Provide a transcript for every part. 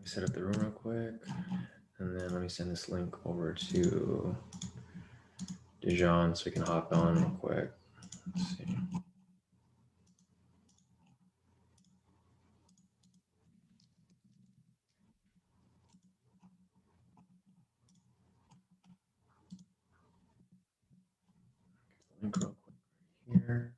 me set up the room real quick, and then let me send this link over to Shawn so we can hop on real quick. Let's see. Link real quick here.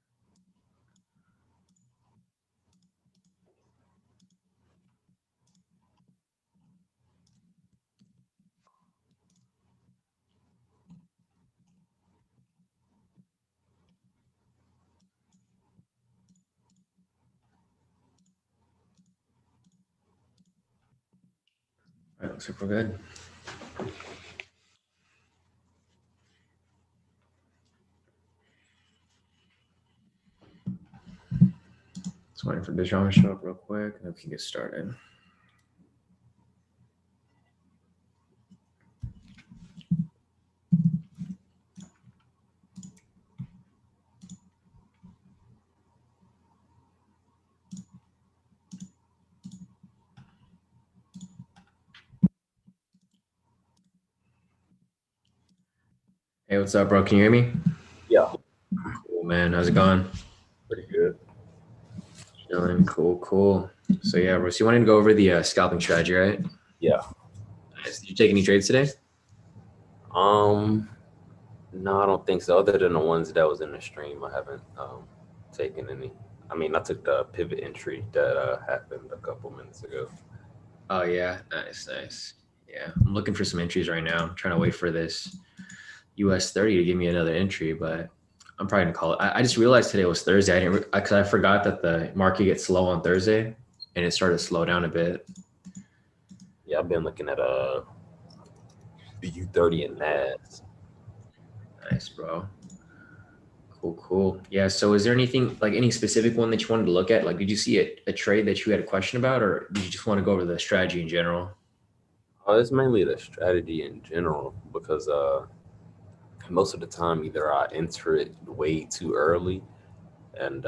All right, looks like we're good. Just waiting for Shawn to show up real quick, and then we can get started. Hey, what's up, bro? Can you hear me? Yeah. Cool, man. How's it going? Pretty good. Chilling. Cool. So yeah, bro. So you wanted to go over the scalping strategy, right? Yeah. Nice. Did you take any trades today? No, I don't think so. Other than the ones that was in the stream, I haven't taken any. I mean, I took the pivot entry that happened a couple minutes ago. Oh yeah, nice. Yeah, I'm looking for some entries right now. I'm trying to wait for this US 30 to give me another entry, but I'm probably gonna call it. I just realized today was Thursday. Because I forgot that the market gets slow on Thursday, and it started to slow down a bit. Yeah, I've been looking at the U30 and NAS. Nice, bro. Cool. Yeah. So is there anything, like any specific one that you wanted to look at? Like, did you see a trade that you had a question about, or did you just want to go over the strategy in general? It's mainly the strategy in general because most of the time either I enter it way too early and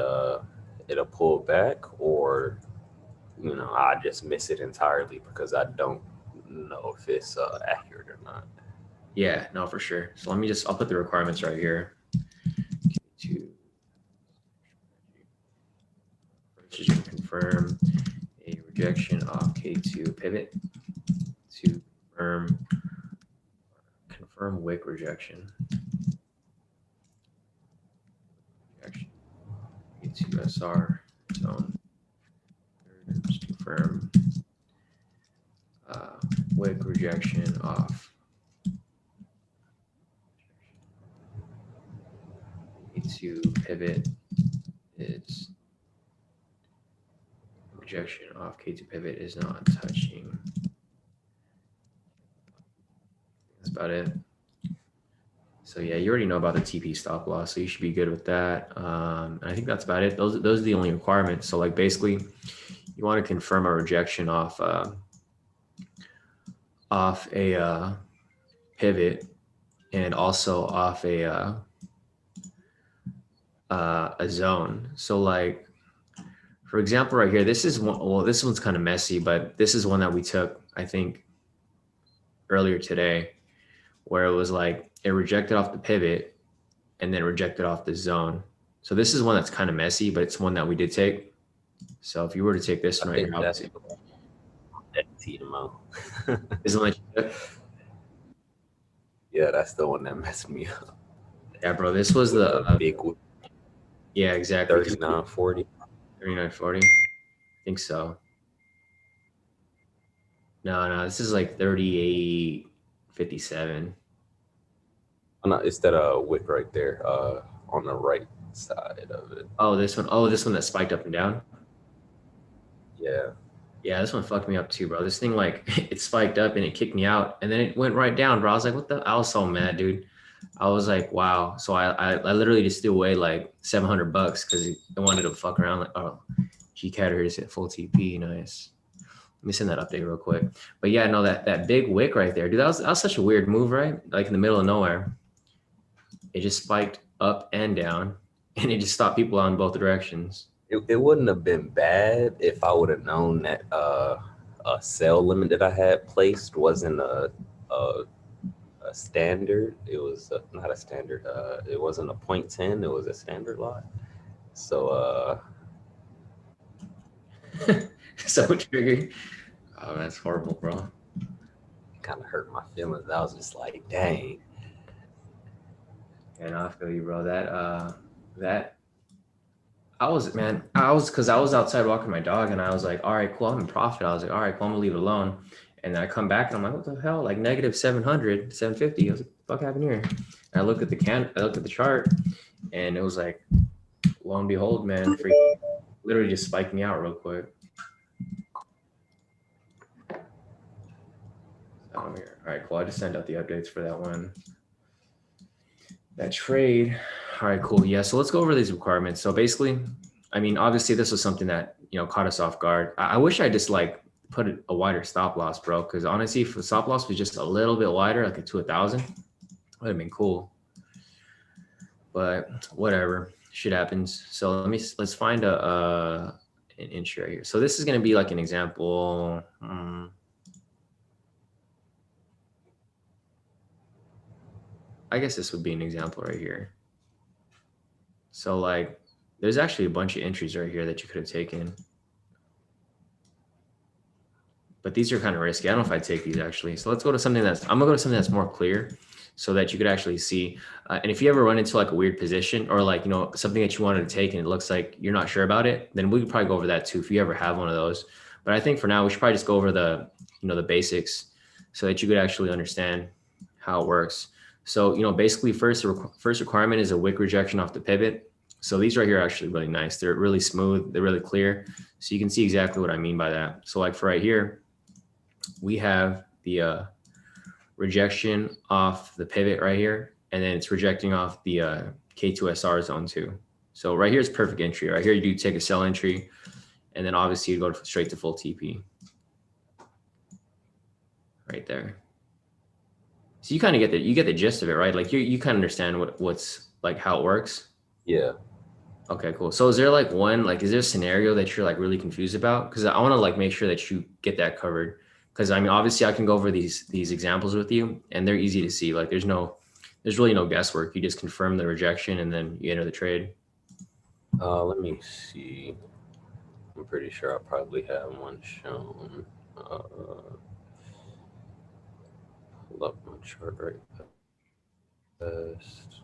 it'll pull back, or I just miss it entirely because I don't know if it's accurate or not. Yeah, no, for sure. So I'll put the requirements right here. First is you confirm a rejection of K2 pivot to confirm wick rejection. K2 SR zone. Just confirm wick rejection off K2 pivot is rejection off K2 pivot is not touching. That's about it. So yeah, you already know about the TP stop loss, so you should be good with that. And I think that's about it. Those are the only requirements. So like basically, you want to confirm a rejection off a pivot, and also off a zone. So like, for example, right here, this is one. Well, this one's kind of messy, but this is one that we took, I think, earlier today, where it was like it rejected off the pivot and then rejected off the zone. So this is one that's kind of messy, but it's one that we did take. So if you were to take this one right here, That's TMO. is the one that you took? Yeah, that's the one that messed me up. Yeah, bro, this was the big. Yeah, exactly. 39.40. 39.40. I think so. No, this is like 38.57. Oh, no, it's that wick right there on the right side of it. Oh, this one. Oh, this one that spiked up and down. Yeah. Yeah, this one fucked me up too, bro. This thing, like, it spiked up and it kicked me out, and then it went right down, bro. I was like, what the? I was so mad, dude. I was like, wow. So I literally just threw away like $700 because I wanted to fuck around. Like, oh, K² here just hit full TP. Nice. Let me send that update real quick. But yeah, no, that big wick right there, dude. That was such a weird move, right? Like in the middle of nowhere, it just spiked up and down, and it just stopped people out in both directions. It wouldn't have been bad if I would have known that sell limit that I had placed wasn't a standard. It was not a standard. It wasn't a 0.10. It was a standard lot. So So triggered. Oh, that's horrible, bro. kind of hurt my feelings. I was just like, dang. And I feel you, bro. That I was, man, because I was outside walking my dog, and I was like, all right, cool, I'm in profit. I was like, all right, cool, I'm gonna leave it alone. And then I come back and I'm like, what the hell? Like negative 700, 750. I was like, what the fuck happened here? And I look at I looked at the chart, and it was like, lo and behold, man, literally just spiked me out real quick. All right, cool. I just sent out the updates for that one. That trade. All right, cool. Yeah, so let's go over these requirements. So basically, I mean, obviously this was something that, caught us off guard. I wish I just like put a wider stop loss, bro. Because honestly, if the stop loss was just a little bit wider, like to 1,000, would have been cool. But whatever, shit happens. So let's find an entry right here. So this is gonna be like an example. I guess this would be an example right here. So like, there's actually a bunch of entries right here that you could have taken. But these are kind of risky. I don't know if I'd take these actually. So let's go to something I'm gonna go to something that's more clear so that you could actually see. And if you ever run into like a weird position or like, something that you wanted to take and it looks like you're not sure about it, then we could probably go over that too if you ever have one of those. But I think for now, we should probably just go over the basics so that you could actually understand how it works. So, basically first requirement is a wick rejection off the pivot. So these right here are actually really nice. They're really smooth. They're really clear. So you can see exactly what I mean by that. So like for right here, we have the rejection off the pivot right here, and then it's rejecting off the K2SR zone too. So right here is perfect entry. Right here, you do take a sell entry, and then obviously you go straight to full TP. Right there. So you kind of get the gist of it, right? Like you kind of understand what's like how it works. Yeah. Okay, cool. So is there like is there a scenario that you're like really confused about? Because I want to like make sure that you get that covered. Because I mean, obviously I can go over these examples with you and they're easy to see. Like there's really no guesswork. You just confirm the rejection and then you enter the trade. Let me see. I'm pretty sure I probably have one shown. Pull up my chart right fast.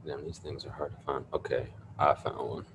Damn, these things are hard to find. Okay, I found one.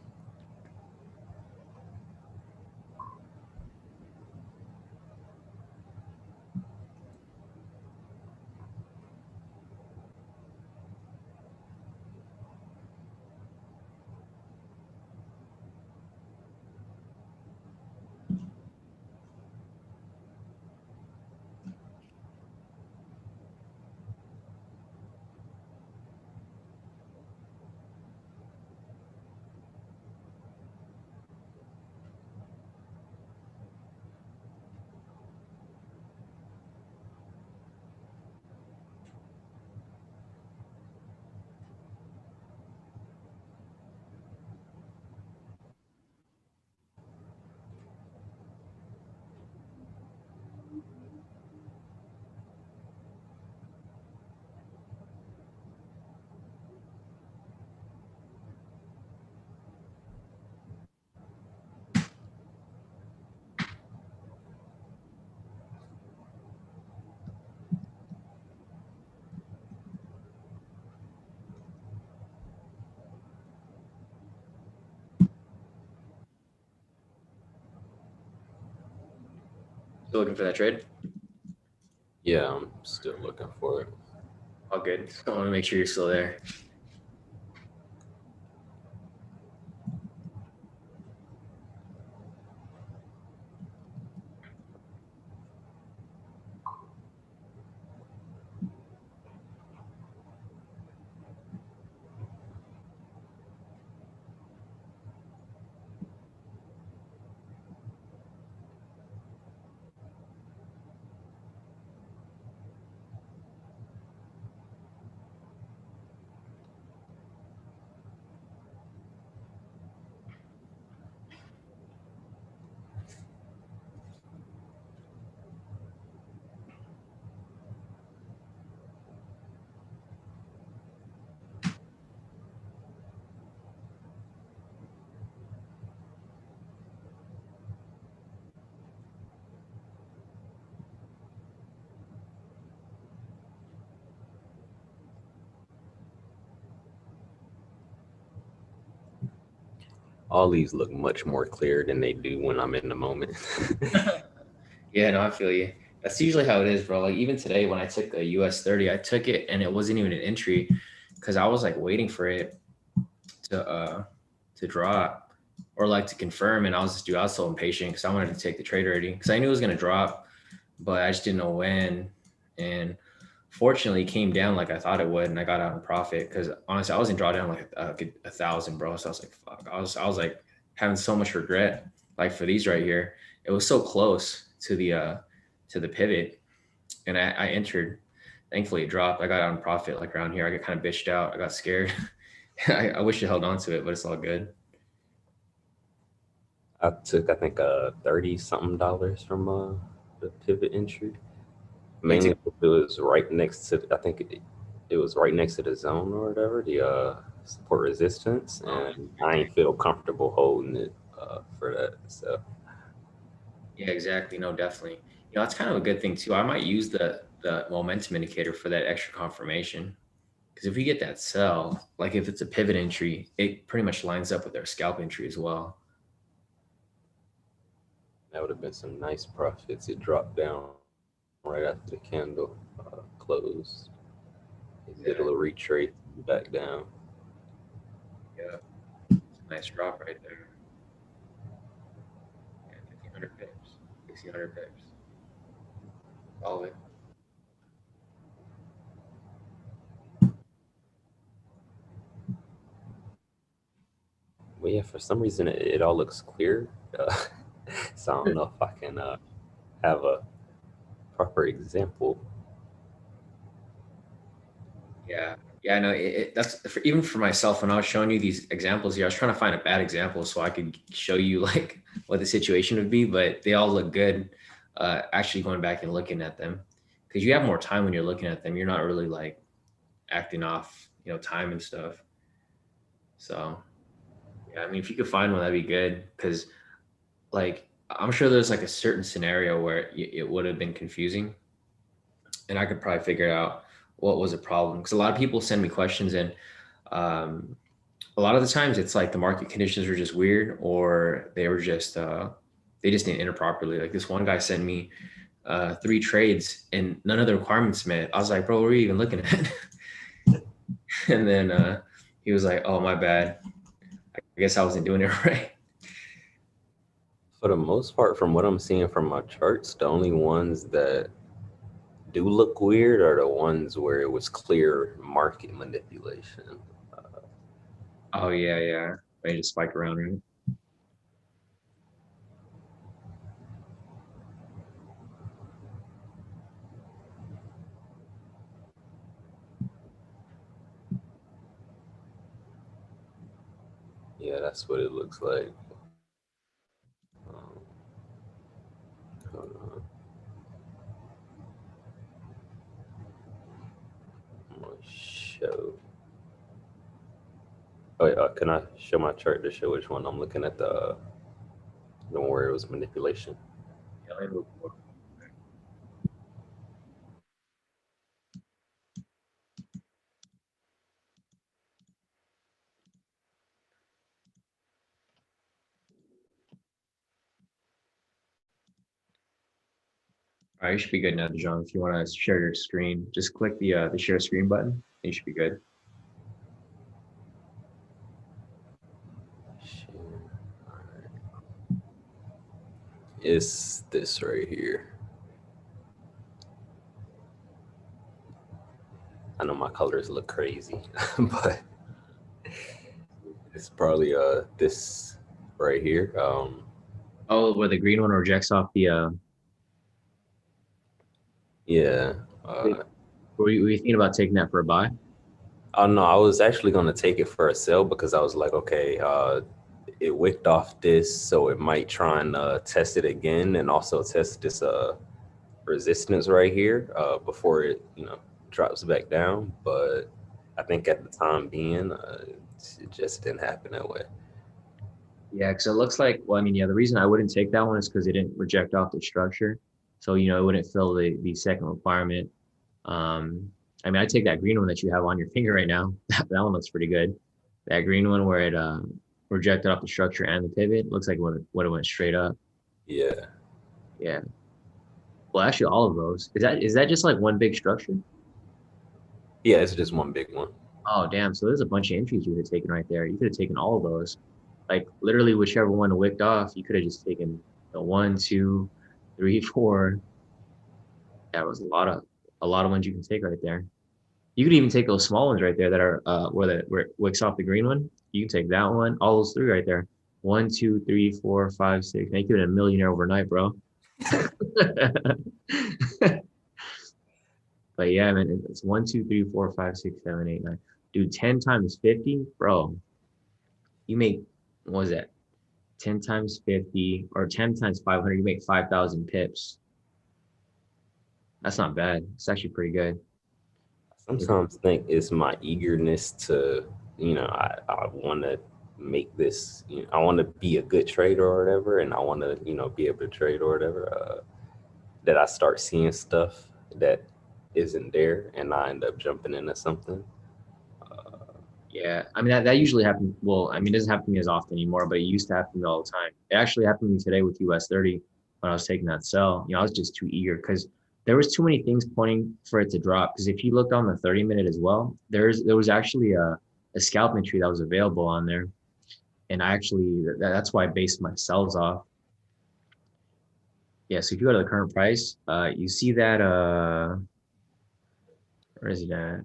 Still looking for that trade? Yeah, I'm still looking for it. All good. I want to make sure you're still there. All these look much more clear than they do when I'm in the moment. Yeah, no, I feel you. That's usually how it is, bro. Like even today when I took a US 30, I took it and it wasn't even an entry because I was like waiting for it to drop or like to confirm, and I was so impatient because I wanted to take the trade already because I knew it was gonna drop, but I just didn't know when. And fortunately, it came down like I thought it would, and I got out in profit because honestly, I was in drawdown like 1,000, bro. So I was like, fuck. I was like having so much regret, like for these right here. It was so close to the pivot, and I entered. Thankfully, it dropped. I got out in profit like around here. I got kind of bitched out. I got scared. I wish I held on to it, but it's all good. I took, I think, 30 something dollars from the pivot entry. Yeah, Mainly because it was right next to, I think it was right next to the zone or whatever, the support resistance, oh, and I ain't feel comfortable holding it for that. So yeah, exactly. No, definitely. You know, that's kind of a good thing too. I might use the momentum indicator for that extra confirmation. Because if we get that sell, like if it's a pivot entry, it pretty much lines up with our scalp entry as well. that would have been some nice profits. It dropped down right after the candle closed. It did a Yeah, little retrace back down. yeah. It's a nice drop right there. Yeah, 1,500 pips, 1,600 pips. Solid. But yeah, for some reason it all looks clear. Uh, so I don't know if I can have a proper example. Yeah. Yeah, no, that's for, even for myself. When I was showing you these examples here, I was trying to find a bad example so I could show you like what the situation would be, but they all look good. Actually going back and looking at them because you have more time when you're looking at them. You're not really like acting off, time and stuff. So yeah, I mean, if you could find one, that'd be good because like I'm sure there's like a certain scenario where it would have been confusing, and I could probably figure out what was a problem because a lot of people send me questions and um, a lot of the times it's like the market conditions were just weird or they just didn't enter properly. Like this one guy sent me three trades and none of the requirements met. I was like, bro, what are you even looking at? And then he was like, oh, my bad. I guess I wasn't doing it right. For the most part, from what I'm seeing from my charts, the only ones that do look weird are the ones where it was clear market manipulation. Oh yeah, yeah. They just spike around, right? Yeah, that's what it looks like. Um, hold on. I'm gonna show. Oh, yeah, can I show my chart to show which one I'm looking at the one where it was manipulation? Yeah, let me move forward. All right, you should be good now, John. If you want to share your screen, just click the share screen button, and you should be good. It's this right here. I know my colors look crazy, but it's probably this right here. Oh, where the green one rejects off the Yeah. were you thinking about taking that for a buy? Oh no, I was actually gonna take it for a sell because I was like, okay, it wicked off this, so it might try and test it again, and also test this resistance right here before it drops back down. But I think at the time being, it just didn't happen that way. Yeah, because it looks like, well, I mean, yeah, the reason I wouldn't take that one is because it didn't reject off the structure. So, it wouldn't fill the second requirement. I mean, I take that green one that you have on your finger right now. That one looks pretty good. That green one where it rejected off the structure and the pivot looks like when it went straight up. Yeah. Yeah. Well, actually, all of those. Is that just like one big structure? Yeah, it's just one big one. Oh, damn. So there's a bunch of entries you could have taken right there. You could have taken all of those. Like literally whichever one wicked off, you could have just taken the 1, 2, 3, 4. That was a lot of ones you can take right there. You could even take those small ones right there that are where it wicks off the green one. You can take that one, all those three right there. 1, 2, 3, 4, 5, 6. Make you a millionaire overnight, bro. But yeah, man, it's 1, 2, 3, 4, 5, 6, 7, 8, 9. Dude, 10 times 50, bro. You make, what was that? 10 times 50 or 10 times 500, you make 5,000 pips. That's not bad. It's actually pretty good. Sometimes think it's my eagerness to, I want to make this, I want to be a good trader or whatever, and I want to, be able to trade or whatever, that I start seeing stuff that isn't there and I end up jumping into something. Yeah, I mean that usually happens. Well, I mean it doesn't happen to me as often anymore, but it used to happen to me all the time. It actually happened to me today with US 30 when I was taking that sell. I was just too eager because there was too many things pointing for it to drop. Because if you looked on the 30-minute as well, there was actually a scalp entry that was available on there, and I actually that's why I based my sells off. Yeah, so if you go to the current price, you see that where is it at?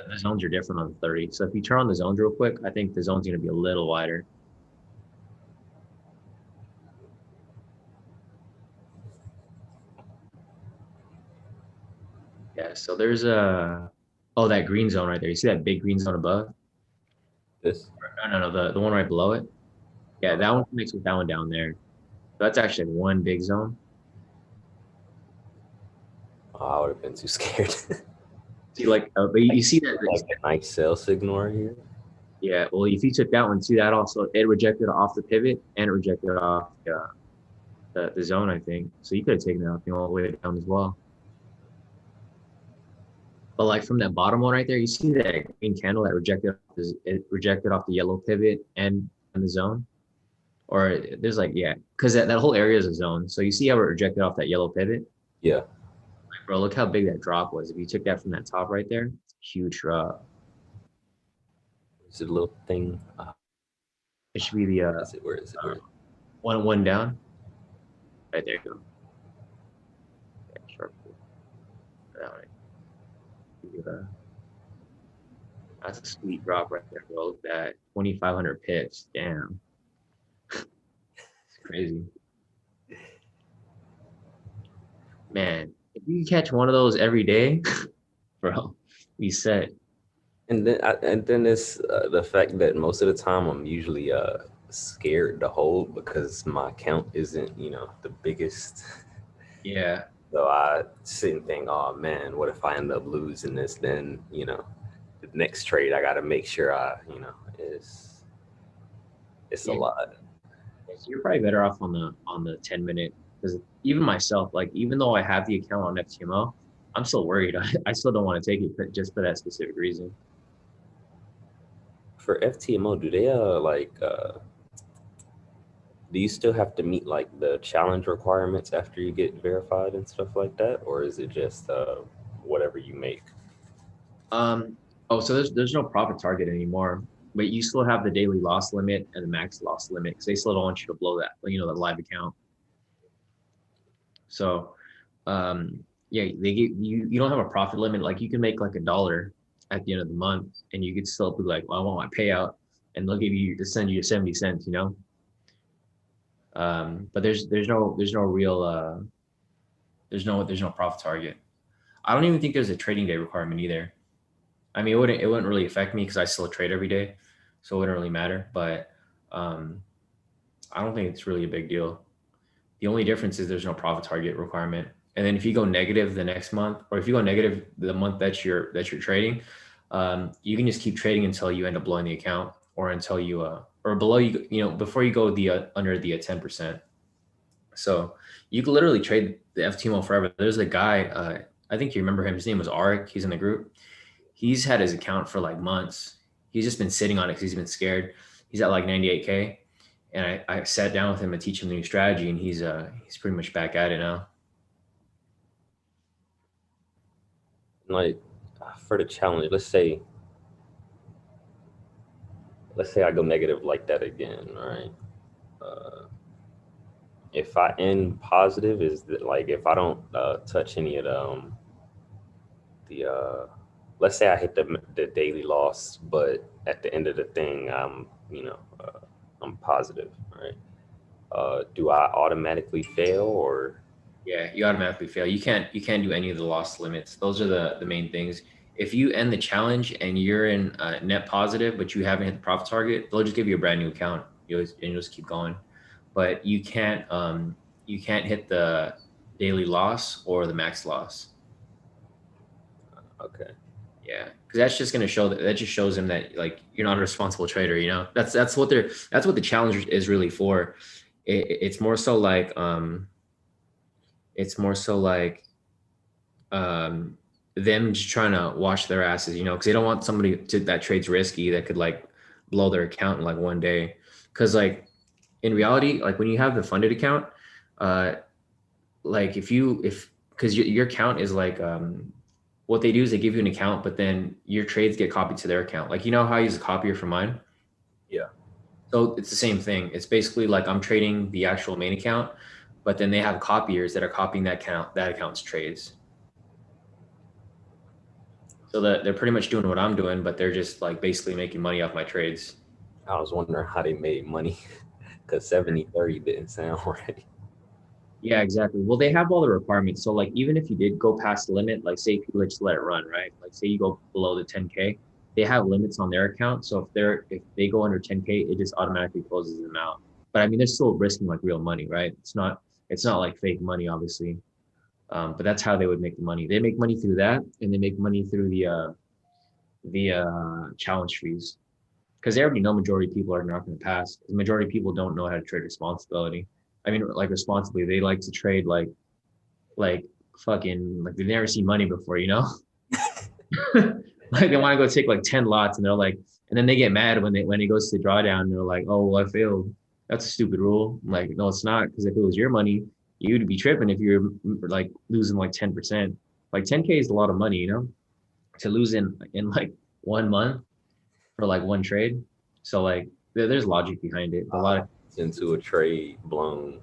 The zones are different on the 30. So if you turn on the zones real quick, I think the zone's going to be a little wider. Yeah, so there's that green zone right there. You see that big green zone above? This, No, the one right below it. Yeah, that one connects with that one down there. So that's actually one big zone. I would have been too scared. See, like, but you see that? Like a nice sell signal right here. Yeah, well, if you took that one too, that also it rejected off the pivot and it rejected off the zone, I think. So you could have taken that thing all the way down as well. But like from that bottom one right there, you see that green candle that rejected off the yellow pivot and the zone. Or there's like, yeah, because that whole area is a zone. So you see how it rejected off that yellow pivot? Yeah. Like, bro, look how big that drop was. If you took that from that top right there, huge drop. Is it a little thing? It should be the Where is it? one down. Right there you go. Yeah, sharp. That's a sweet drop right there, bro. Look at that. 2,500 pips. Damn. It's crazy. Man, if you catch one of those every day, bro, we set. And then it's the fact that most of the time I'm usually scared to hold because my account isn't the biggest. Yeah. So I sit and think, oh man, what if I end up losing this? Then the next trade I got to make sure it's a lot. So you're probably better off on the 10-minute because even myself, like even though I have the account on FTMO, I'm still worried. I still don't want to take it just for that specific reason. For FTMO, do they Do you still have to meet like the challenge requirements after you get verified and stuff like that, or is it just whatever you make? Oh, so there's no profit target anymore, but you still have the daily loss limit and the max loss limit because they still don't want you to blow that, the live account. So, yeah, they give you, you don't have a profit limit. Like you can make like $1 at the end of the month and you could still be like, well, I want my payout, and they'll give you to send you 70 cents, but there's no real, there's no profit target. I don't even think there's a trading day requirement either. I mean, it wouldn't really affect me because I still trade every day, so it wouldn't really matter. But um, I don't think it's really a big deal. The only difference is there's no profit target requirement. And then if you go negative the next month, or if you go negative the month that you're trading, you can just keep trading until you end up blowing the account, or until you or below before you go the under the 10%. So you can literally trade the FTMO forever. There's a guy, I think you remember him. His name was Arik. He's in the group. He's had his account for like months. He's just been sitting on it because he's been scared. He's at like 98K. And I sat down with him to teach him the new strategy, and he's pretty much back at it now. Like for the challenge, let's say I go negative like that again, right? Uh, if I end positive, is that like if I don't touch any of the let's say I hit the daily loss, but at the end of the thing, I'm positive, right? Do I automatically fail or? Yeah, you automatically fail. You can't do any of the loss limits. Those are the main things. If you end the challenge and you're in net positive, but you haven't hit the profit target, they'll just give you a brand new account. You'll just keep going. But you can't hit the daily loss or the max loss. Okay. Yeah, because that's just gonna show that just shows him that like you're not a responsible trader. That's what the challenge is really for. It's more so like it's more so like um them just trying to wash their asses, because they don't want somebody that trades risky that could like blow their account in like one day. Because like in reality, like when you have the funded account, uh, like if because your account is like what they do is they give you an account, but then your trades get copied to their account. Like how I use a copier for mine. Yeah. So it's the same thing. It's basically like I'm trading the actual main account, but then they have copiers that are copying that account's trades. So that they're pretty much doing what I'm doing, but they're just like basically making money off my trades. I was wondering how they made money because 70/30 didn't sound right. Yeah, exactly. Well, they have all the requirements. So like even if you did go past the limit, like say if you just let it run, right? Like say you go below the 10K, they have limits on their account. So if they go under 10K, it just automatically closes them out. But I mean, they're still risking like real money, right? It's not like fake money, obviously. But that's how they would make the money. They make money through that, and they make money through the challenge fees, because they already know majority of people are not going to pass. The majority of people don't know how to trade responsibility. I mean, like responsibly, they like to trade like fucking like they've never seen money before, like they want to go take like 10 lots, and they're like, and then they get mad when it goes to drawdown, and they're like, oh well, I failed. That's a stupid rule. I'm like, no, it's not, because if it was your money, you'd be tripping if you're like losing like 10%. Like 10K is a lot of money, to lose in like 1 month for like one trade. So like there's logic behind it. A lot of Into a trade blown.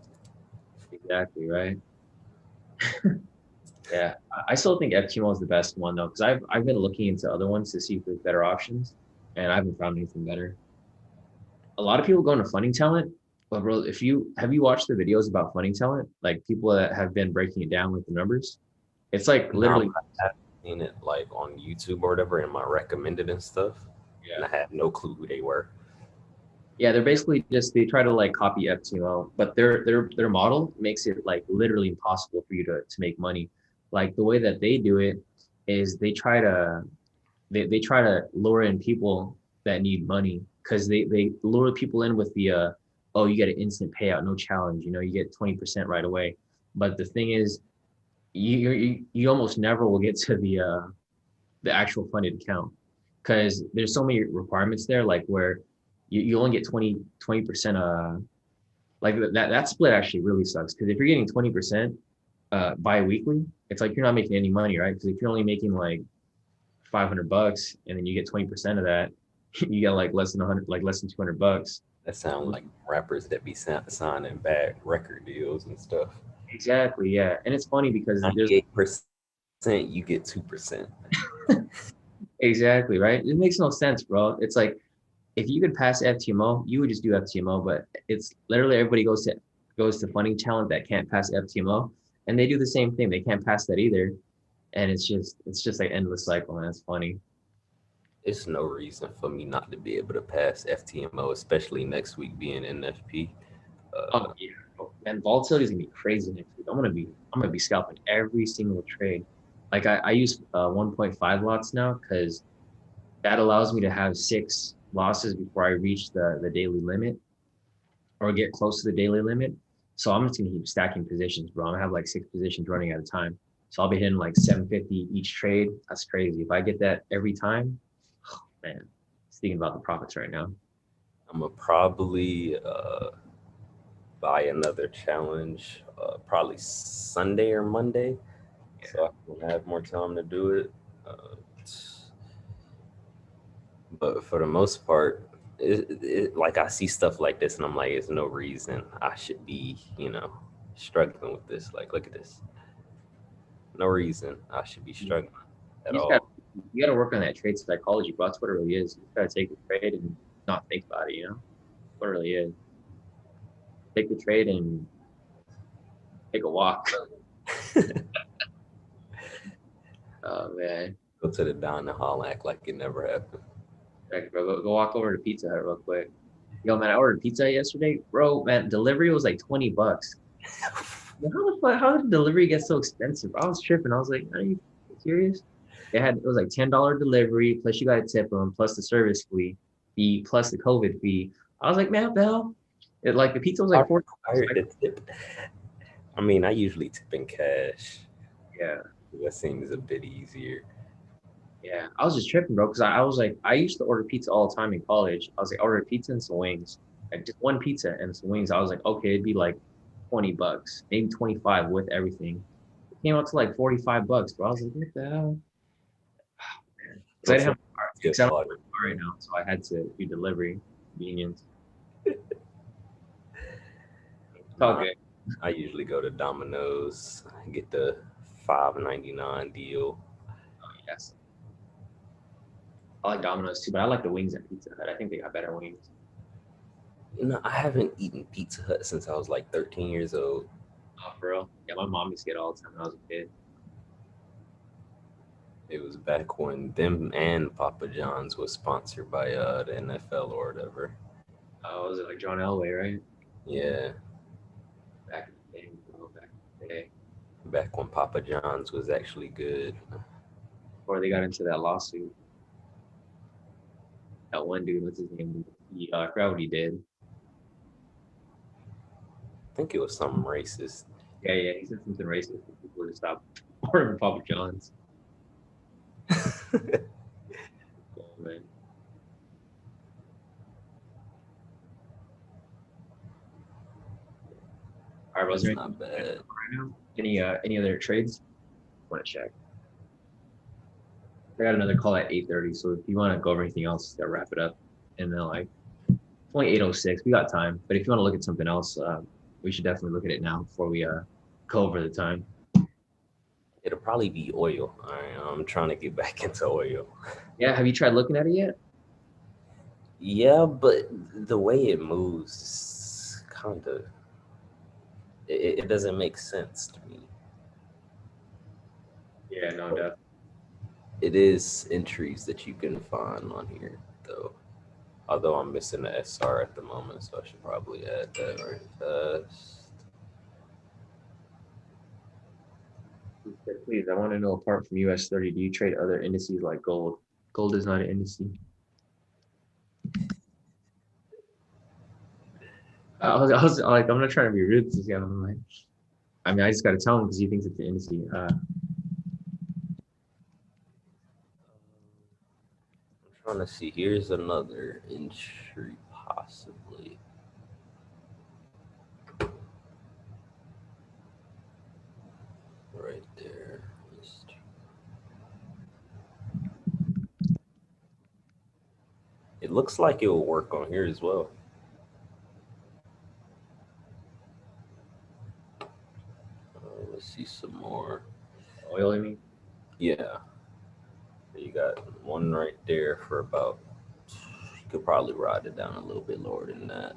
exactly right. Yeah, I still think FTMO is the best one though, because I've been looking into other ones to see if there's better options, and I haven't found anything better. A lot of people go into funding talent, but bro, if you have you watched the videos about funding talent, like people that have been breaking it down with the numbers, it's like Now literally, I have seen it like on YouTube or whatever in my recommended and stuff, and yeah, I had no clue who they were. yeah, they're basically just they try to like copy FTMO, but their model makes it like literally impossible for you to make money. Like the way that they do it is they try to lure in people that need money, because they lure people in with the oh, you get an instant payout, no challenge, you get 20% right away. But the thing is, you almost never will get to the actual funded account, because there's so many requirements there, like where you only get 20% Like that split actually really sucks because if you're getting 20% bi-weekly, it's like you're not making any money, right? Because if you're only making like $500 and then you get 20% of that, you get like less than 100, like less than $200. That sound like rappers that be signing bad record deals and stuff. Exactly, yeah. And it's funny because there's 98%, you get 2%. exactly right. It makes no sense, bro. It's like if you could pass FTMO, you would just do FTMO, but it's literally everybody goes to funding talent that can't pass FTMO, and they do the same thing. They can't pass that either, and it's just like endless cycle, and it's funny. It's no reason for me not to be able to pass FTMO, especially next week being NFP. Oh yeah, man, volatility is gonna be crazy next week. I'm gonna be scalping every single trade. Like I use 1.5 lots now because that allows me to have 6 losses before I reach the daily limit or get close to the daily limit. So I'm just gonna keep stacking positions, bro. I'm gonna have like 6 positions running at a time. So I'll be hitting like 750 each trade. That's crazy. If I get that every time, oh, man, just thinking about the profits right now. I'm gonna probably buy another challenge probably Sunday or Monday, so I can have more time to do it. But for the most part, like I see stuff like this and I'm like, there's no reason I should be, struggling with this. Like, look at this. No reason I should be struggling at You just got all. you got to work on that trade psychology, bro. That's what it really is. You just gotta take the trade and not think about it. What it really is. Take the trade and take a walk. Oh man. Go to the dining hall, act like it never happened. Heck, bro, go walk over to Pizza Hut real quick. Yo, man, I ordered pizza yesterday, bro. Man, delivery was like $20. How did delivery get so expensive? I was tripping. I was like, are you serious? It was like $10 delivery plus you got to tip them plus the service fee plus the COVID fee. I was like, man, what the hell? Like the pizza was I like 40. required to tip. I mean, I usually tip in cash. Yeah, That seems a bit easier. yeah. I was just tripping, bro, because I was like, I used to order pizza all the time in college. I was like, order a pizza and some wings, like just one pizza and some wings. I was like, okay, it'd be like $20, maybe 25 with everything. It came out to like $45, bro. I was like, what the hell? Because I didn't What's have up? a car. Good Because I don't have part. a car right now, so I had to do delivery convenience. It's all Nah, good. I usually go to Domino's, get the $5.99 deal. Oh, yes. I like Domino's too, but I like the wings at Pizza Hut. I think they got better wings. I haven't eaten Pizza Hut since I was like 13 years old. Oh, for real? Yeah, my mom used to get it all the time when I was a kid. It was back when them and Papa John's was sponsored by the NFL or whatever. Was it like John Elway, right? Yeah, Back in the day, bro, back in the day. back when Papa John's was actually good. Before they got into that lawsuit. That one dude, what's his name? I forgot what he did. I think it was something racist. Yeah, yeah, he said something racist for people to stop ordering Papa John's. Oh, man. All right, was That's there not anything bad. right now? Any other trades? Want to check? I got another call at 8:30, so if you want to go over anything else, to wrap it up. And then like it's only 8:06. We got time. But if you want to look at something else, we should definitely look at it now before we go over the time. It'll probably be oil. I'm trying to get back into oil. Yeah, have you tried looking at it yet? Yeah, but the way it moves kind of it doesn't make sense to me. Yeah, no, definitely. It is entries that you can find on here though. Although I'm missing the SR at the moment, so I should probably add that right fast. Please, I want to know apart from US 30, do you trade other indices like gold? Gold is not an index. I was like, I'm not trying to be rude to this guy. I'm like, I mean, I just got to tell him because he thinks it's an index. I'm trying to see. Here's another entry possibly. looks like it will work on here as well. Let's see some more. Oil, I mean. Yeah. You got one right there for about, you could probably ride it down a little bit lower than that.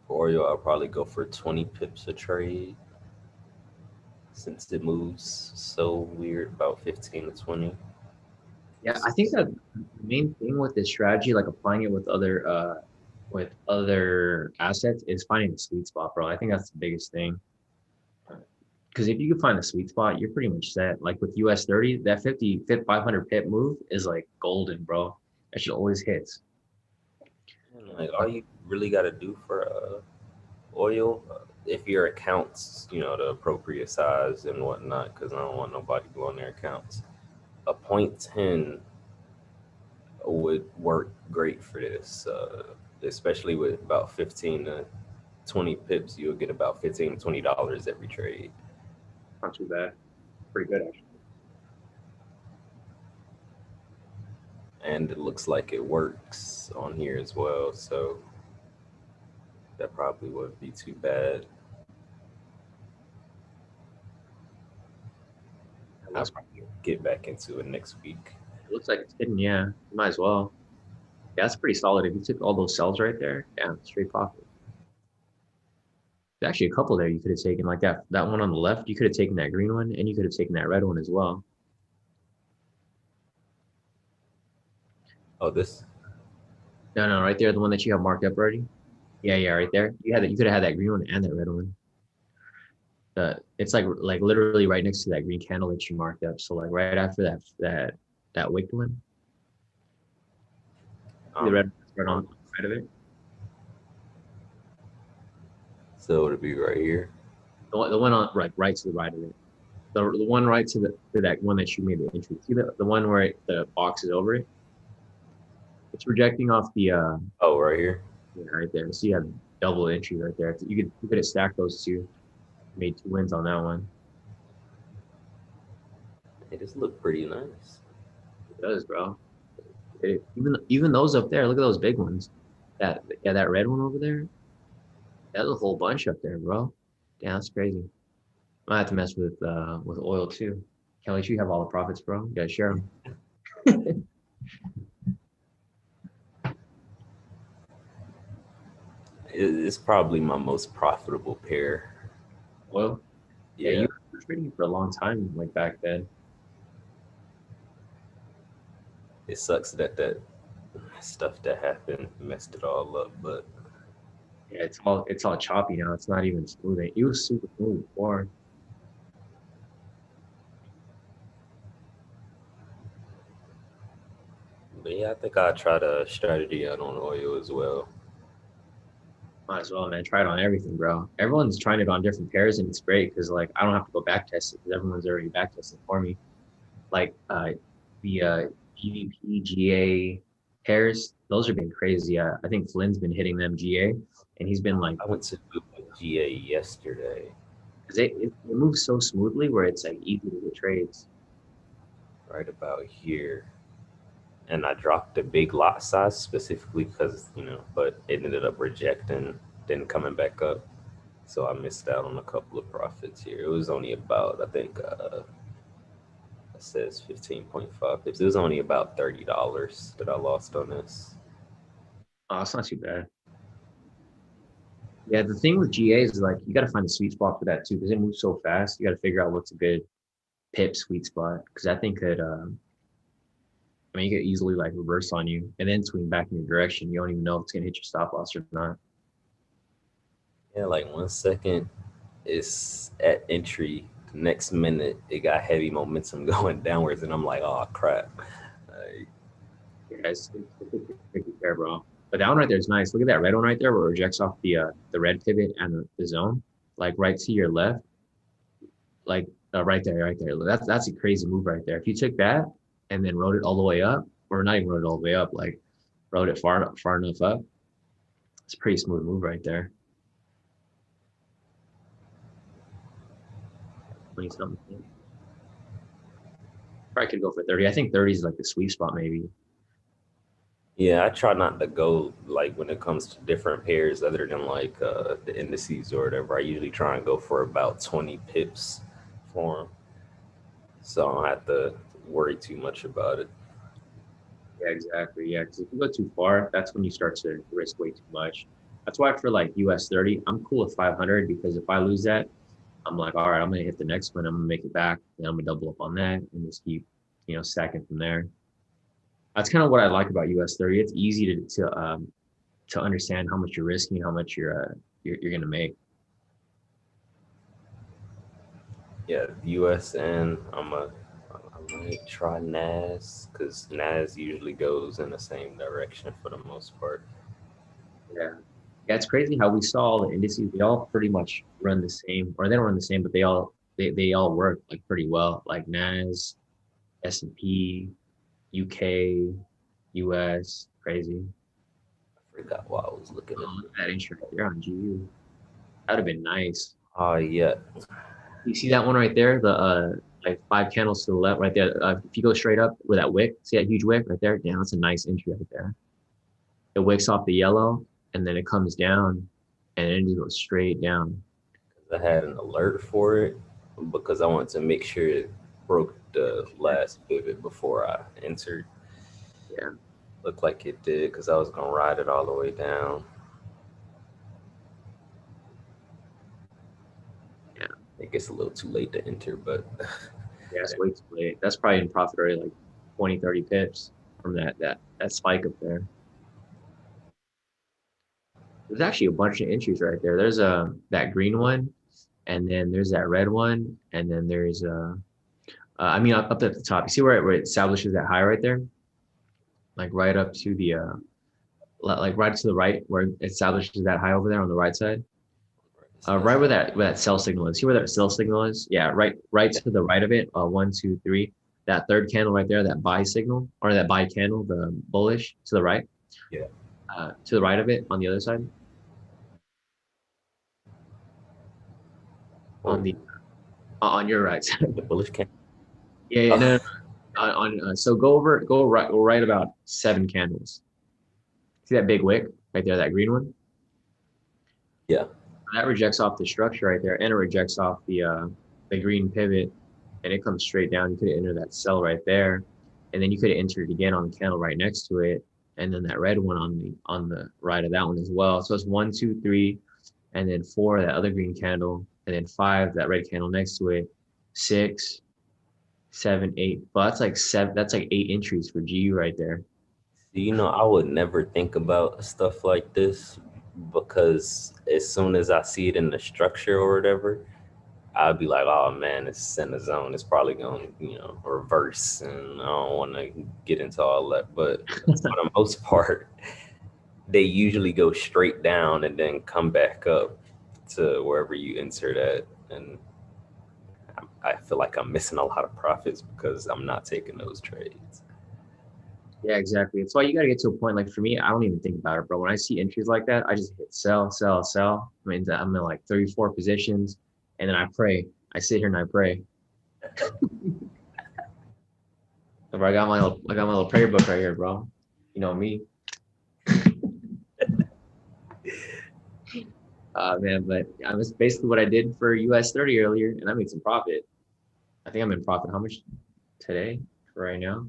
For oil, I'll probably go for 20 pips a trade since it moves so weird, about 15 to 20. Yeah, I think that the main thing with this strategy, like applying it with other assets, is finding the sweet spot, bro. I think that's the biggest thing. Because if you can find the sweet spot, you're pretty much set. Like with US 30, that 500 pip move is like golden, bro. That shit always hits. And like all you really got to do for oil, if your accounts, the appropriate size and whatnot, because I don't want nobody blowing their accounts. A 0.10 would work great for this, especially with about 15 to 20 pips. You'll get about $15 to $20 every trade. Not too bad. Pretty good, actually. And it looks like it works on here as well, so that probably wouldn't be too bad. I'll get back into it next week. It looks like it's hidden, yeah. Might as well. Yeah, that's pretty solid. If you took all those cells right there, yeah, straight profit. There's actually a couple there you could have taken, like that one on the left. You could have taken that green one, and you could have taken that red one as well. Oh, this? No, right there, the one that you have marked up already. Yeah, right there. You could have had that green one and that red one. It's like literally right next to that green candle that you marked up. So like right after that wicked one, the red on the right of it. So it'll be right here. The one on right to the right of it. The one right to that one that you made the entry. See the one where the box is over it. It's projecting off the oh, right here. Yeah, right there. So you have double entry right there. You could have stacked those two. Made 2 wins on that one. It just looked pretty nice. It does, bro. Even those up there, look at those big ones. That red one over there. That's a whole bunch up there, bro. Yeah, that's crazy. I have to mess with oil too. Can't let you have all the profits, bro. You gotta share them. It's probably my most profitable pair. Oil. Yeah, you were trading for a long time, like back then. It sucks that stuff that happened messed it all up, but yeah, it's all choppy now. It's not even smooth. It was super smooth before. yeah, I think I'll try the strategy out on oil as well. Might as well, man. Try it on everything, bro. Everyone's trying it on different pairs, and it's great because like I don't have to go back test it because everyone's already back testing for me. Like the GVP GA pairs, those have been crazy. I think Flynn's been hitting them GA, and he's been like, I went to GA yesterday. because it moves so smoothly where it's like easy to get trades. Right about here. And I dropped the big lot size specifically because, but it ended up rejecting, then coming back up. So I missed out on a couple of profits here. It was only about, I think, it says 15.5 pips. It was only about $30 that I lost on this. Oh, it's not too bad. Yeah, the thing with GAs is like you got to find the sweet spot for that too because it moves so fast. You got to figure out what's a good pip sweet spot because that thing could I mean, you could easily like reverse on you and then swing back in your direction. You don't even know if it's gonna hit your stop loss or not. Yeah, like 1 second it's at entry. The next minute it got heavy momentum going downwards, and I'm like, oh crap. Yeah, it's a tricky pair, bro. But that one right there is nice. Look at that red one right there where it rejects off the red pivot and the zone, like right to your left, like right there. That's a crazy move right there. If you took that and then rode it all the way up, or not even rode it all the way up, like rode it far enough up, it's a pretty smooth move right there. 20 something. Probably could go for 30. I think 30 is like the sweet spot maybe. Yeah, I try not to go like when it comes to different pairs other than like the indices or whatever. I usually try and go for about 20 pips for them, so I don't have to worry too much about it. Yeah, exactly. Yeah, because if you go too far, that's when you start to risk way too much. That's why for like US 30, I'm cool with 500 because if I lose that, I'm like, all right, I'm gonna hit the next one. I'm gonna make it back, and I'm gonna double up on that, and just keep, stacking from there. That's kind of what I like about US 30. It's easy to understand how much you're risking, how much you're gonna make. Yeah, USN. I might try NAS because NAS usually goes in the same direction for the most part. Yeah. Yeah, it's crazy how we saw all the indices. They all pretty much run the same, or they don't run the same, but they all work like pretty well. Like NAS, S&P, UK, US, crazy. I forgot why I was looking at Oh, look this. at that entry right there on GU. That'd have been nice. Oh yeah, You see that one right there? The like 5 candles to the left, right there. If you go straight up with that wick, see that huge wick right there? Yeah, that's a nice entry right there. It wicks off the yellow, and then it comes down, and then it just goes straight down. I had an alert for it because I wanted to make sure it broke the last pivot before I entered. Yeah, Looked like it did because I was gonna ride it all the way down. yeah, I think it's a little too late to enter, but yeah. It's way too late. That's probably in profit already, like 20, 30 pips from that spike up there. There's actually a bunch of entries right there. There's that green one, and then there's that red one, and then there's I mean up at the top. You see where it establishes that high right there, like right up to the like right to the right where it establishes that high over there on the right side. Right where that sell signal is. See where that sell signal is? Yeah, right to the right of it. One, two, three. That third candle right there, that buy signal or that buy candle, the bullish to the right. yeah. To the right of it on the other side. On Oh, the on your right side. the bullish can. Yeah, yeah, no, no, Oh, no. So go right about 7 candles. See that big wick right there, that green one? yeah. That rejects off the structure right there, and it rejects off the green pivot, and it comes straight down. You could have entered that sell right there, and then you could have entered again on the candle right next to it, and then that red one on the right of that one as well. So it's 1, 2, 3, and then 4 that other green candle, and then 5 that red candle next to it, 6, 7, 8. Well, that's like seven. That's like 8 entries for GU right there. I would never think about stuff like this because as soon as I see it in the structure or whatever, I'd be like, oh man, it's in the zone. It's probably going to, reverse. And I don't want to get into all that. But for the most part, they usually go straight down and then come back up to wherever you enter that. And I feel like I'm missing a lot of profits because I'm not taking those trades. Yeah, exactly. That's why you got to get to a point. Like for me, I don't even think about it, bro. When I see entries like that, I just hit sell, sell, sell. I mean, I'm in like 34 positions, and then I pray. I sit here and I pray. Bro, I got my little prayer book right here, bro. You know me, man. But I was basically what I did for US 30 earlier, and I made some profit. I think I'm in profit. How much today? Right now?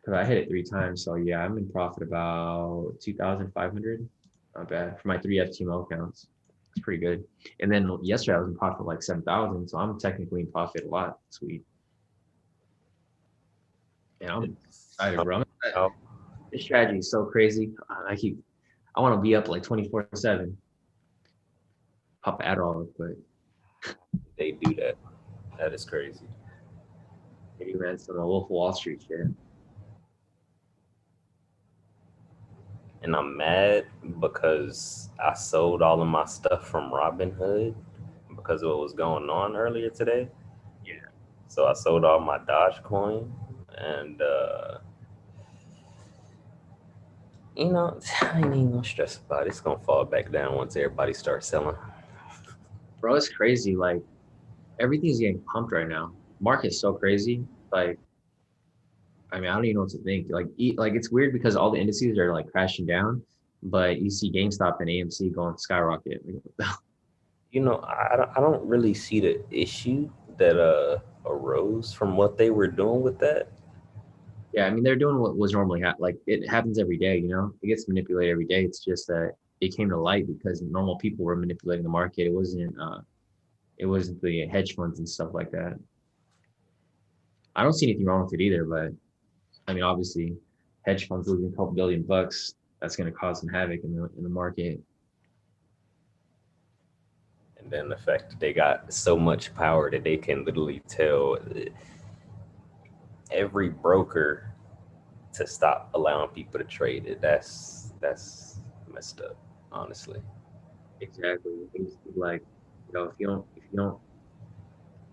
Because I hit it 3 times. So yeah, I'm in profit about 2,500. Not bad for my 3 FTMO accounts. It's pretty good. And then yesterday I was in profit like 7,000. So I'm technically in profit a lot. Sweet. And I'm excited, bro. This strategy is so crazy. I want to be up like 24/7. Pop Adderall real quick. They do that. That is crazy. Maybe man, some Wolf of Wall Street shit. And I'm mad because I sold all of my stuff from Robinhood because of what was going on earlier today. Yeah. So I sold all my Dogecoin and I ain't even gonna stress about it. It's gonna fall back down once everybody starts selling. Bro, it's crazy. Like everything's getting pumped right now. Market's so crazy. Like I mean, I don't even know what to think. Like it's weird because all the indices are like crashing down, but you see GameStop and AMC going skyrocket. I don't really see the issue that arose from what they were doing with that. Yeah, I mean, they're doing what was normally like it happens every day. It gets manipulated every day. It's just that it came to light because normal people were manipulating the market. It wasn't the hedge funds and stuff like that. I don't see anything wrong with it either, but I mean, obviously, hedge funds losing a couple $1 billion, that's going to cause some havoc in the market. And then the fact that they got so much power that they can literally tell every broker to stop allowing people to trade it. That's messed up, honestly. Exactly. It's like, if you don't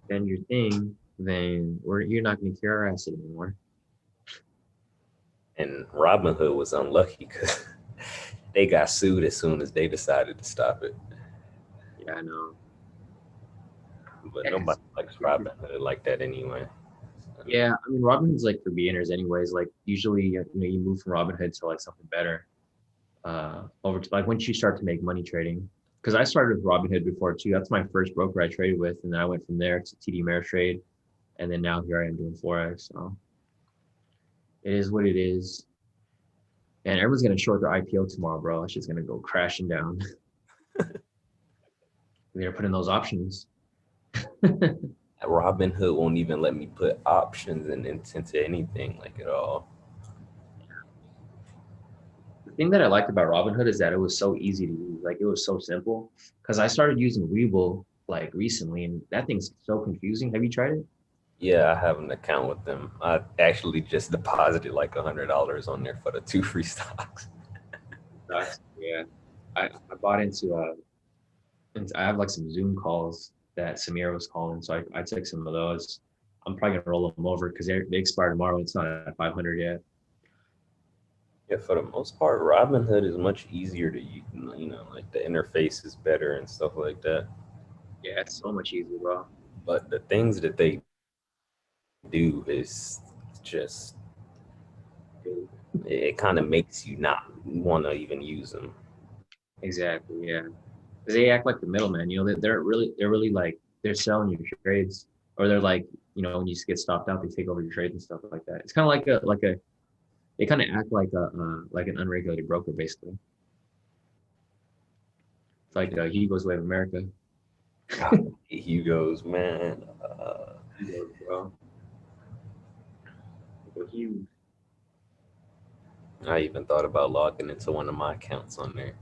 spend your thing, then you're not going to carry our asset anymore. And Robinhood was unlucky because they got sued as soon as they decided to stop it. Yeah, I know. But Yeah, 'cause- nobody likes Robinhood like that anyway. yeah, I mean, Robinhood's like for beginners, anyways. Like usually, you move from Robinhood to like something better. Over to like once you start to make money trading. Because I started with Robinhood before too. That's my first broker I traded with, and then I went from there to TD Ameritrade, and then now here I am doing Forex. So it is what it is. And everyone's gonna short their IPO tomorrow, bro. It's just gonna go crashing down. They're putting those options. Robinhood won't even let me put options into anything like at all. The thing that I liked about Robinhood is that it was so easy to use. Like it was so simple. Because I started using Webull like recently, and that thing's so confusing. Have you tried it? Yeah, I have an account with them. I actually just deposited like $100 on there for the 2 free stocks. Yeah. I bought I have like some Zoom calls that Samir was calling, so I took some of those. I'm probably gonna roll them over because they expire tomorrow. It's not at 500 yet. Yeah, for the most part, Robinhood is much easier to use. Like the interface is better and stuff like that. Yeah, it's so much easier, bro. But the things that they do is just, it kind of makes you not want to even use them. Exactly, yeah. Because they act like the middleman. They're really like they're selling your trades, or they're like, when you just get stopped out, they take over your trades and stuff like that. It's kind of like a they kind of act like an unregulated broker, basically. It's like Hugo's Way of America. Hugo's, man. Hugo, bro. Hugo. I even thought about logging into one of my accounts on there.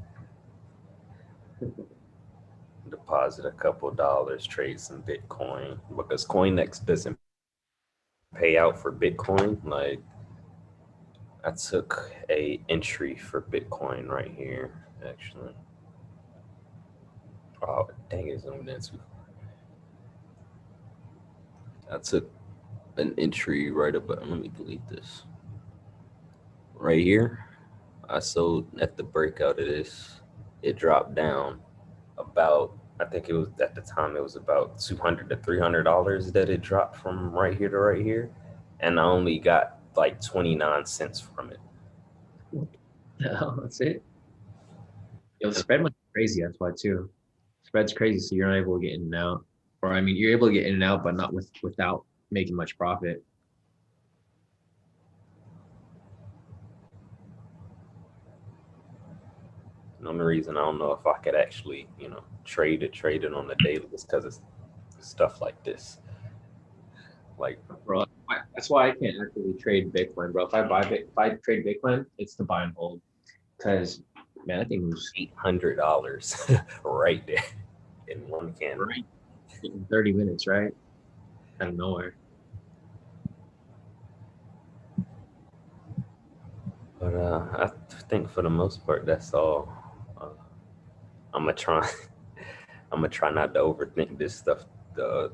Deposit a couple dollars, trade some Bitcoin because CoinEx doesn't pay out for Bitcoin. Like I took a entry for Bitcoin right here, actually. Oh dang it, zoomed in too. I took an entry right about. Let me delete this. Right here, I sold at the breakout of this. It dropped down about. I think it was at the time it was about $200 to $300 that it dropped from right here to right here, and I only got like 29 cents from it. That's it. The spread must be crazy. That's why too. Spread's crazy, so you're not able to get in and out. Or I mean, you're able to get in and out, but not without making much profit. The only reason I don't know if I could actually, trade it on the daily is because it's stuff like this. Like, Bro, that's why I can't actually trade Bitcoin, bro. If I trade Bitcoin, it's to buy and hold. Because man, I think it was $800 right there in one candle. right in 30 minutes, right? Out of nowhere. But I think for the most part, that's all. Uh, I'm gonna try. I'm gonna try not to overthink this stuff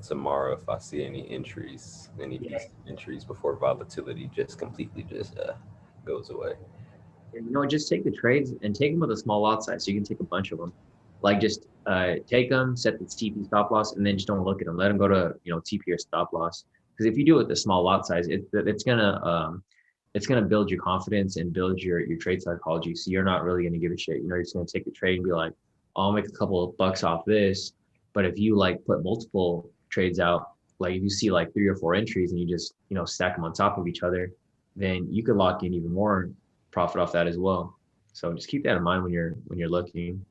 tomorrow. If I see any Yeah. decent entries before volatility just completely just goes away. And just take the trades and take them with a small lot size, so you can take a bunch of them. Like just take them, set the TP stop loss, and then just don't look at them. Let them go to TP or stop loss. Because if you do it with a small lot size, it's gonna build your confidence and build your trade psychology. So you're not really gonna give a shit. You're just gonna take the trade and be like, oh, I'll make a couple of bucks off this. But if you like put multiple trades out, like if you see like 3 or 4 entries and you just stack them on top of each other, then you could lock in even more profit off that as well. So just keep that in mind when you're looking.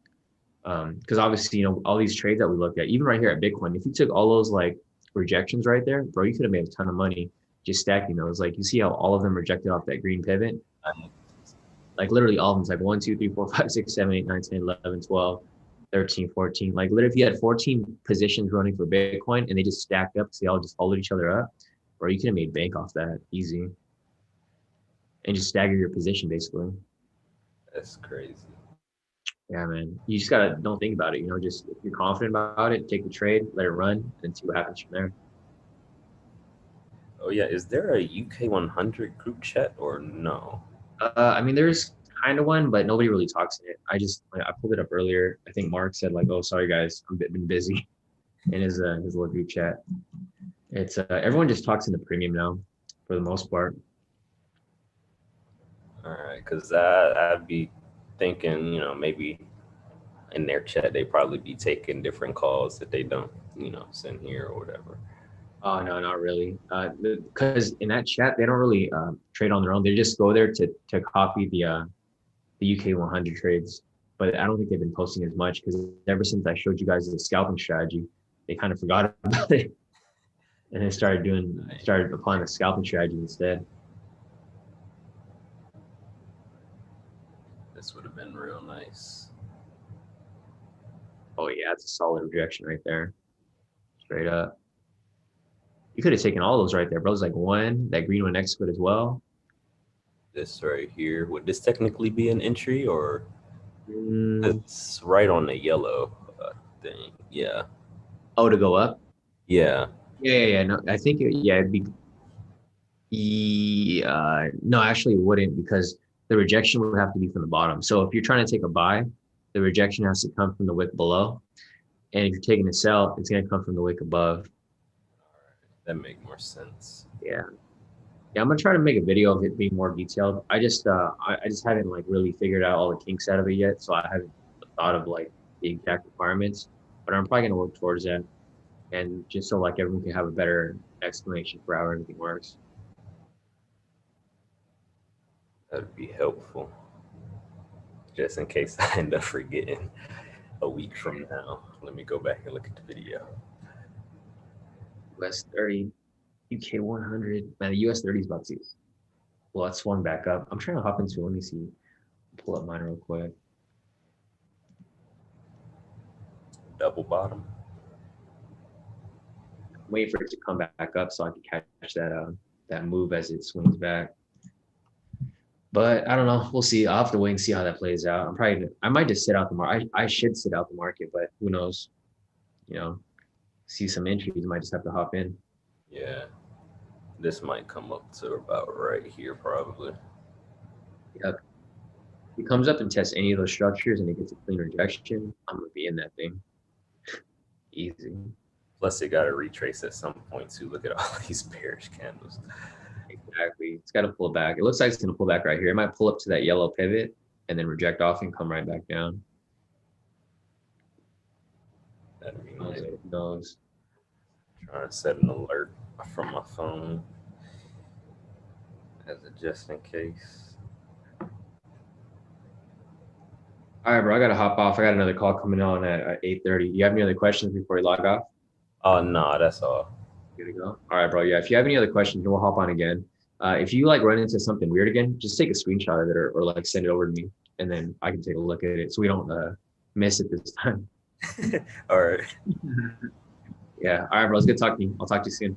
Because obviously, all these trades that we looked at, even right here at Bitcoin, if you took all those like rejections right there, bro, you could have made a ton of money just stacking those. Like you see how all of them rejected off that green pivot? Like literally all of them. It's like 1, 2, 3, 4, 5, 6, 7, 8, 9, 10, 11, 12, 13, 14. Like literally if you had 14 positions running for Bitcoin and they just stacked up, so they all just followed each other up, bro, you could have made bank off that easy. And just stagger your position basically. That's crazy. Yeah, man. You just gotta don't think about it. Just if you're confident about it, take the trade, let it run, and see what happens from there. Oh yeah, is there a UK 100 group chat or no? I mean, there's kind of one, but nobody really talks in it. I pulled it up earlier. I think Mark said like, "Oh, sorry guys, I've been busy," in his little group chat. It's everyone just talks in the premium now, for the most part. All right, because I'd be thinking, maybe in their chat they probably be taking different calls that they don't, send here or whatever. Oh no, not really. Because in that chat they don't really trade on their own. They just go there to copy the UK 100 trades. But I don't think they've been posting as much because ever since I showed you guys the scalping strategy, they kind of forgot about it and then started applying the scalping strategy instead. This would have been real nice. Oh yeah, it's a solid rejection right there, straight up. You could have taken all those right there, bro. It's like one, that green one next to it as well. This right here, would this technically be an entry or Mm. it's right on the yellow thing? Yeah. Oh, to go up? Yeah. Yeah. No, I think it'd be. No, actually, it wouldn't because the rejection would have to be from the bottom. So if you're trying to take a buy, the rejection has to come from the wick below, and if you're taking a sell, it's going to come from the wick above. That make more sense. Yeah. Yeah, I'm gonna try to make a video of it being more detailed. I just haven't like really figured out all the kinks out of it yet, so I haven't thought of like the exact requirements. But I'm probably gonna work towards that, and just so like everyone can have a better explanation for how everything works. That'd be helpful. Just in case I end up forgetting a week from now. Let me go back and look at the video. US 30, UK 100. Man, the US 30 is about to. Well, it swung back up. I'm trying to hop into. Let me see. Pull up mine real quick. Double bottom. I'm waiting for it to come back up so I can catch that move as it swings back. But I don't know. We'll see. I'll have to wait and see how that plays out. I might just sit out the market. I should sit out the market, but who knows? See some entries. Might just have to hop in. Yeah. This might come up to about right here, probably. Yep. If it comes up and tests any of those structures and it gets a clean rejection, I'm gonna be in that thing. Easy. Plus, it got to retrace at some point too. Look at all these bearish candles. Exactly. It's got to pull back. It looks like it's going to pull back right here. It might pull up to that yellow pivot and then reject off and come right back down. That'd be nice. It goes. Trying to set an alert from my phone as a just in case. All right, bro. I got to hop off. I got another call coming on at 8:30. Do you have any other questions before you log off? Oh, no, that's all. Good to go. All right, bro. Yeah. If you have any other questions, we'll hop on again. If you like run into something weird again, just take a screenshot of it or like send it over to me and then I can take a look at it so we don't miss it this time. All right. Yeah. All right, bro. It's good talking to you. I'll talk to you soon.